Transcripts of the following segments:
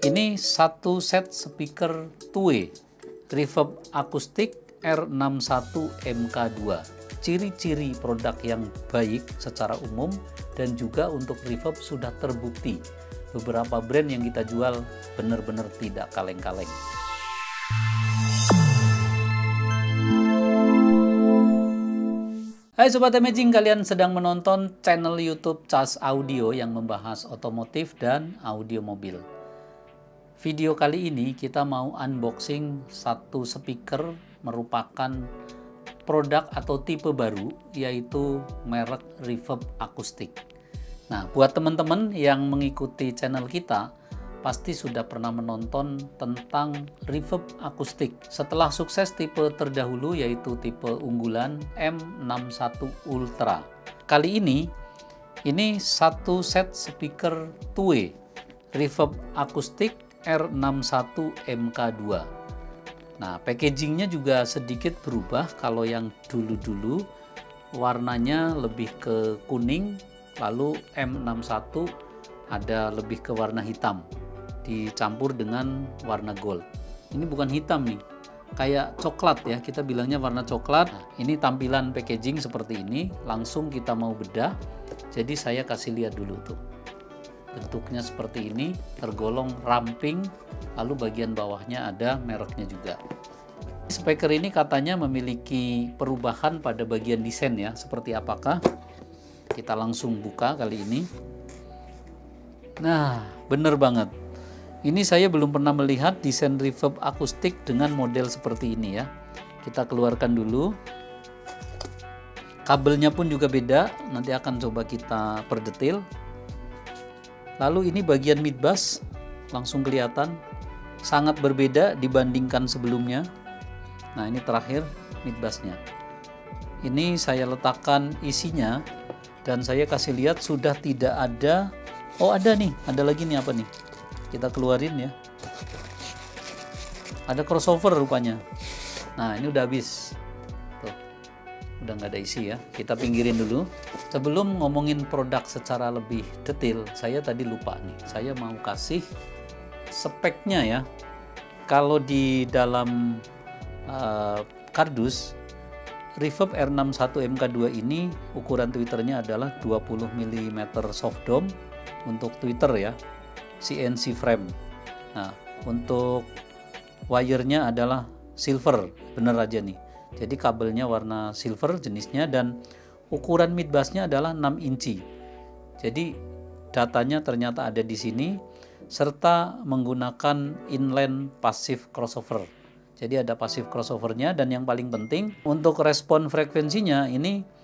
Ini satu set speaker two-way reverb akustik R61 MK2. Ciri-ciri produk yang baik secara umum dan juga untuk reverb sudah terbukti. Beberapa brand yang kita jual benar-benar tidak kaleng-kaleng. Hai Sobat Amazing, kalian sedang menonton channel YouTube Cas Audio yang membahas otomotif dan audio mobil. Video kali ini kita mau unboxing satu speaker merupakan produk atau tipe baru, yaitu merek reverb akustik. Nah, buat teman-teman yang mengikuti channel kita pasti sudah pernah menonton tentang reverb akustik setelah sukses tipe terdahulu, yaitu tipe unggulan M61 Ultra. Kali ini satu set speaker two-way reverb akustik R61 MK2. Nah, packagingnya juga sedikit berubah. Kalau yang dulu-dulu warnanya lebih ke kuning, lalu M61 ada lebih ke warna hitam dicampur dengan warna gold. Ini bukan hitam nih, kayak coklat ya, kita bilangnya warna coklat. Nah, ini tampilan packaging seperti ini. Langsung kita mau bedah, jadi saya kasih lihat dulu tuh. Bentuknya seperti ini, tergolong ramping, lalu bagian bawahnya ada mereknya juga. Speaker ini katanya memiliki perubahan pada bagian desain ya, seperti apakah? Kita langsung buka kali ini. Nah, bener banget. Ini saya belum pernah melihat desain reverb akustik dengan model seperti ini ya. Kita keluarkan dulu. Kabelnya pun juga beda, nanti akan coba kita perdetil. Lalu ini bagian mid bass, langsung kelihatan sangat berbeda dibandingkan sebelumnya. Nah, ini terakhir mid bassnya. Ini saya letakkan isinya dan saya kasih lihat sudah tidak ada. Oh, ada nih, ada lagi nih, apa nih? Kita keluarin ya. Ada crossover rupanya. Nah, ini udah habis. Tuh, udah nggak ada isi ya. Kita pinggirin dulu. Sebelum ngomongin produk secara lebih detail, saya tadi lupa nih. Saya mau kasih speknya ya. Kalau di dalam kardus, reverb R61 MK2 ini ukuran tweeternya adalah 20 mm soft dome untuk tweeter ya, CNC frame. Nah, untuk wire-nya adalah silver, bener aja nih. Jadi kabelnya warna silver jenisnya, dan ukuran mid bass-nya adalah 6 inci. Jadi datanya ternyata ada di sini, serta menggunakan inline passive crossover. Jadi ada passive crossover-nya, dan yang paling penting untuk respon frekuensinya ini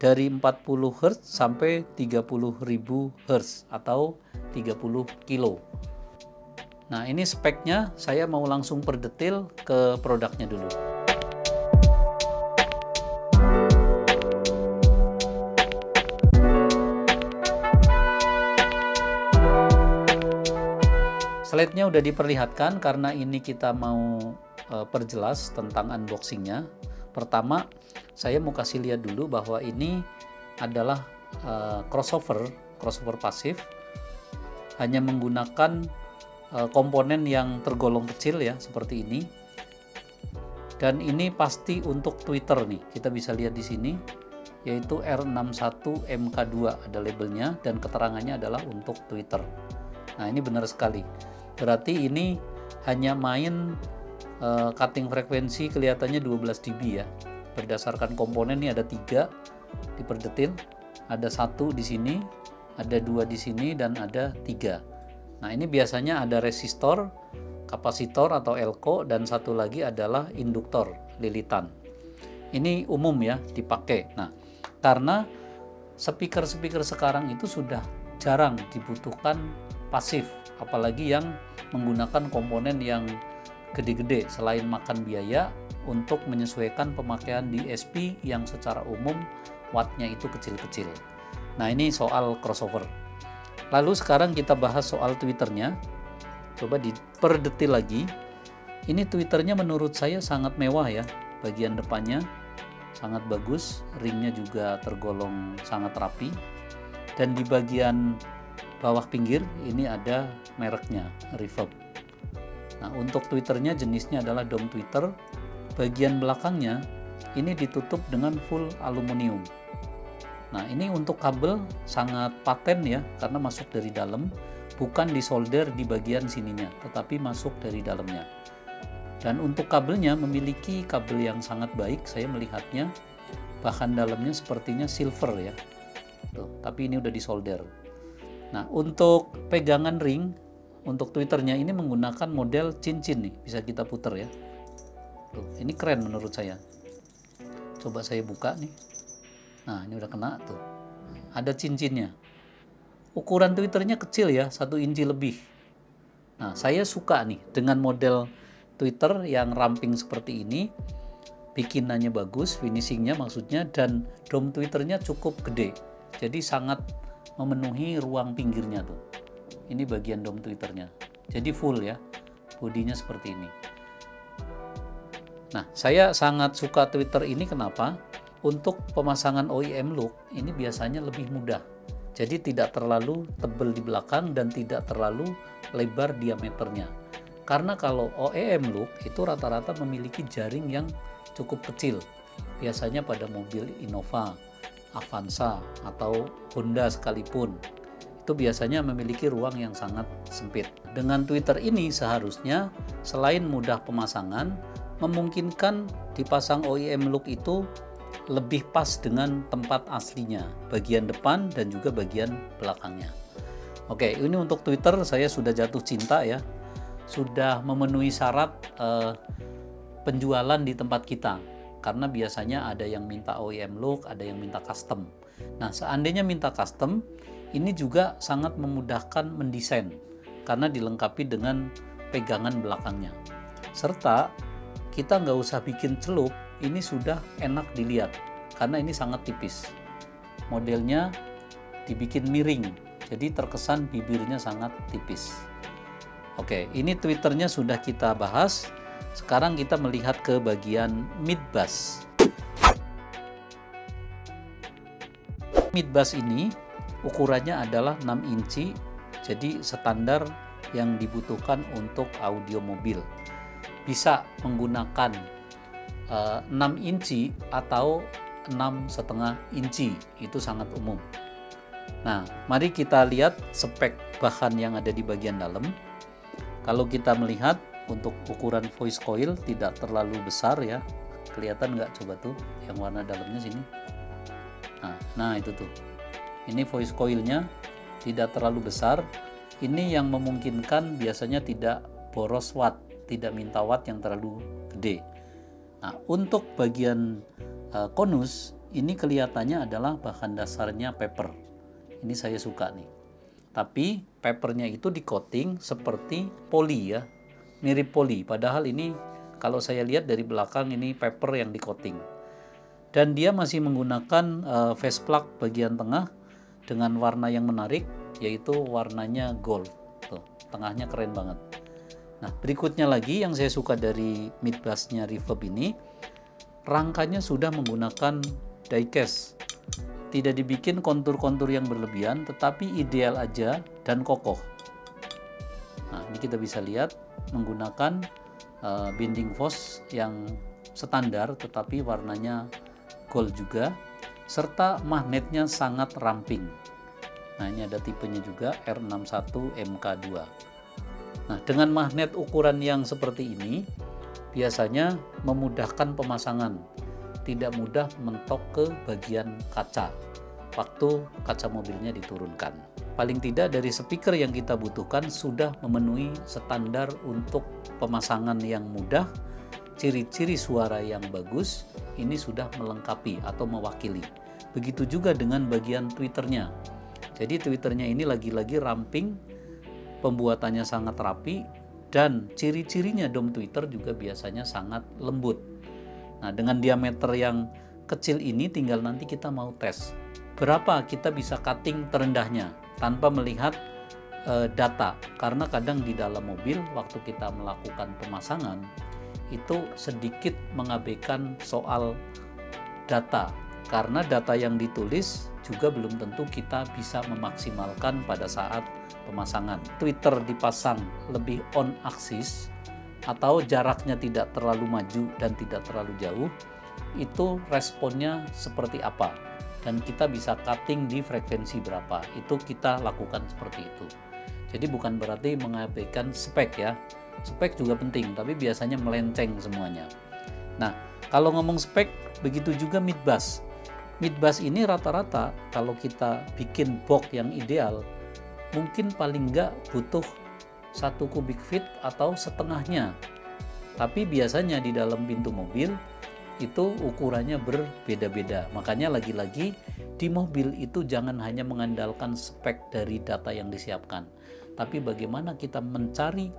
dari 40 Hz sampai 30.000 Hz atau 30 kilo. Nah, ini speknya, saya mau langsung perdetil ke produknya dulu. Slide-nya udah diperlihatkan karena ini kita mau perjelas tentang unboxingnya. Pertama, saya mau kasih lihat dulu bahwa ini adalah crossover pasif, hanya menggunakan komponen yang tergolong kecil ya, seperti ini. Dan ini pasti untuk tweeter nih, kita bisa lihat di sini, yaitu R61 MK2 ada labelnya, dan keterangannya adalah untuk tweeter. Nah, ini benar sekali. Berarti ini hanya main cutting frekuensi, kelihatannya 12 dB ya. Berdasarkan komponen ini ada 3 diperdetil, ada 1 di sini, ada 2 di sini, dan ada 3. Nah, ini biasanya ada resistor, kapasitor atau elko, dan satu lagi adalah induktor lilitan. Ini umum ya dipakai. Nah, karena speaker-speaker sekarang itu sudah jarang dibutuhkan pasif, apalagi yang menggunakan komponen yang gede-gede, selain makan biaya untuk menyesuaikan pemakaian DSP yang secara umum wattnya itu kecil-kecil. Nah, ini soal crossover. Lalu sekarang kita bahas soal tweeternya. Coba diperdetil lagi. Ini tweeternya menurut saya sangat mewah ya. Bagian depannya sangat bagus, ringnya juga tergolong sangat rapi. Dan di bagian bawah pinggir ini ada mereknya, Reverb. Nah, untuk tweeternya jenisnya adalah dome tweeter. Bagian belakangnya ini ditutup dengan full aluminium. Nah, ini untuk kabel sangat paten ya, karena masuk dari dalam, bukan disolder di bagian sininya, tetapi masuk dari dalamnya. Dan untuk kabelnya memiliki kabel yang sangat baik, saya melihatnya. Bahan dalamnya sepertinya silver ya. Tuh, tapi ini udah disolder. Nah, untuk pegangan ring, untuk tweeternya ini menggunakan model cincin nih, bisa kita puter ya. Tuh, ini keren menurut saya. Coba saya buka nih. Nah, ini udah kena tuh. Ada cincinnya. Ukuran tweeternya kecil ya, 1 inci lebih. Nah, saya suka nih dengan model tweeter yang ramping seperti ini. Bikinannya bagus, finishingnya maksudnya, dan dome tweeternya cukup gede. Jadi sangat memenuhi ruang pinggirnya tuh. Ini bagian dome tweeternya. Jadi full ya, bodinya seperti ini. Nah, saya sangat suka tweeter ini kenapa? Untuk pemasangan OEM look ini biasanya lebih mudah. Jadi tidak terlalu tebal di belakang dan tidak terlalu lebar diameternya. Karena kalau OEM look itu rata-rata memiliki jaring yang cukup kecil. Biasanya pada mobil Innova, Avanza, atau Honda sekalipun. Itu biasanya memiliki ruang yang sangat sempit. Dengan tweeter ini seharusnya selain mudah pemasangan, memungkinkan dipasang OEM look itu lebih pas dengan tempat aslinya, bagian depan dan juga bagian belakangnya. Oke, ini untuk tweeter saya sudah jatuh cinta ya, sudah memenuhi syarat penjualan di tempat kita, karena biasanya ada yang minta OEM look, ada yang minta custom. Nah, seandainya minta custom, ini juga sangat memudahkan mendesain karena dilengkapi dengan pegangan belakangnya, serta kita nggak usah bikin celup. Ini sudah enak dilihat karena ini sangat tipis. Modelnya dibikin miring, jadi terkesan bibirnya sangat tipis. Oke, ini tweeternya sudah kita bahas. Sekarang kita melihat ke bagian mid bass. Mid bass ini ukurannya adalah 6 inci, jadi standar yang dibutuhkan untuk audio mobil. Bisa menggunakan 6 inci atau 6,5 inci, itu sangat umum. Nah, mari kita lihat spek bahan yang ada di bagian dalam. Kalau kita melihat untuk ukuran voice coil tidak terlalu besar ya, kelihatan nggak coba tuh yang warna dalamnya sini. Nah itu tuh, ini voice coilnya tidak terlalu besar. Ini yang memungkinkan biasanya tidak boros watt, tidak minta watt yang terlalu gede. Nah, untuk bagian konus ini kelihatannya adalah bahan dasarnya paper. Ini saya suka nih. Tapi papernya itu di coating seperti poli ya, mirip poli. Padahal ini kalau saya lihat dari belakang ini paper yang di coating. Dan dia masih menggunakan face plug bagian tengah dengan warna yang menarik, yaitu warnanya gold. Tuh, tengahnya keren banget. Nah, berikutnya lagi yang saya suka dari mid bass-nya Reverb ini, rangkanya sudah menggunakan diecast. Tidak dibikin kontur-kontur yang berlebihan, tetapi ideal aja dan kokoh. Nah, ini kita bisa lihat menggunakan binding foss yang standar, tetapi warnanya gold juga, serta magnetnya sangat ramping. Nah, ini ada tipenya juga R61 MK2. Nah, dengan magnet ukuran yang seperti ini biasanya memudahkan pemasangan, tidak mudah mentok ke bagian kaca waktu kaca mobilnya diturunkan. Paling tidak dari speaker yang kita butuhkan sudah memenuhi standar untuk pemasangan yang mudah, ciri-ciri suara yang bagus, ini sudah melengkapi atau mewakili. Begitu juga dengan bagian tweeternya. Jadi tweeternya ini lagi-lagi ramping, pembuatannya sangat rapi, dan ciri-cirinya dome tweeter juga biasanya sangat lembut. Nah, dengan diameter yang kecil ini tinggal nanti kita mau tes berapa kita bisa cutting terendahnya tanpa melihat data, karena kadang di dalam mobil waktu kita melakukan pemasangan itu sedikit mengabaikan soal data, karena data yang ditulis juga belum tentu kita bisa memaksimalkan pada saat pemasangan. Twitter dipasang lebih on axis atau jaraknya tidak terlalu maju dan tidak terlalu jauh, itu responnya seperti apa, dan kita bisa cutting di frekuensi berapa, itu kita lakukan seperti itu. Jadi bukan berarti mengabaikan spek ya, spek juga penting, tapi biasanya melenceng semuanya. Nah, kalau ngomong spek, begitu juga midbus. Midbus ini rata-rata kalau kita bikin box yang ideal, mungkin paling nggak butuh 1 kubik feet atau setengahnya. Tapi biasanya di dalam pintu mobil itu ukurannya berbeda-beda. Makanya lagi-lagi di mobil itu jangan hanya mengandalkan spek dari data yang disiapkan, tapi bagaimana kita mencari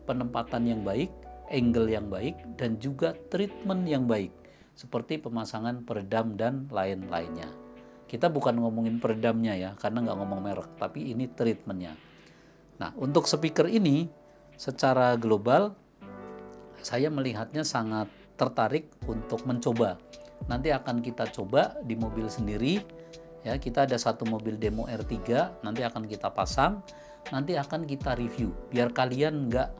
penempatan yang baik, angle yang baik, dan juga treatment yang baik, seperti pemasangan peredam dan lain-lainnya. Kita bukan ngomongin peredamnya ya, karena nggak ngomong merek, tapi ini treatmentnya. Nah, untuk speaker ini secara global saya melihatnya sangat tertarik untuk mencoba. Nanti akan kita coba di mobil sendiri ya. Kita ada satu mobil demo R3, nanti akan kita pasang, nanti akan kita review biar kalian nggak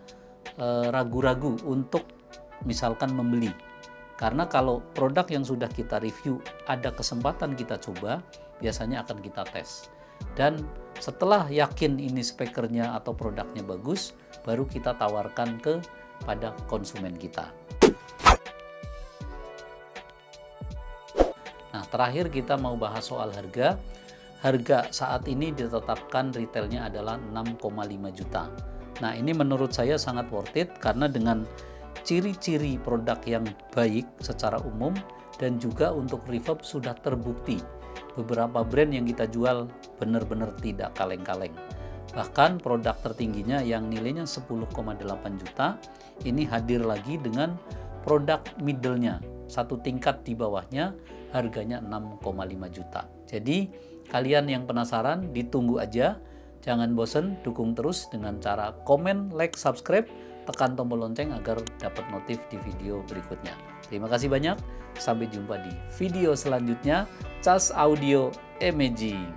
ragu-ragu untuk misalkan membeli. Karena kalau produk yang sudah kita review ada kesempatan kita coba, biasanya akan kita tes. Dan setelah yakin ini speakernya atau produknya bagus, baru kita tawarkan kepada konsumen kita. Nah, terakhir kita mau bahas soal harga. Harga saat ini ditetapkan retailnya adalah 6,5 juta. Nah, ini menurut saya sangat worth it karena dengan ciri-ciri produk yang baik secara umum dan juga untuk reverb sudah terbukti. Beberapa brand yang kita jual benar-benar tidak kaleng-kaleng. Bahkan produk tertingginya yang nilainya 10,8 juta ini hadir lagi dengan produk middle-nya, satu tingkat di bawahnya, harganya 6,5 juta. Jadi kalian yang penasaran ditunggu aja, jangan bosen, dukung terus dengan cara komen, like, subscribe, tekan tombol lonceng agar dapat notif di video berikutnya. Terima kasih banyak, sampai jumpa di video selanjutnya. Cas Audio Imaging.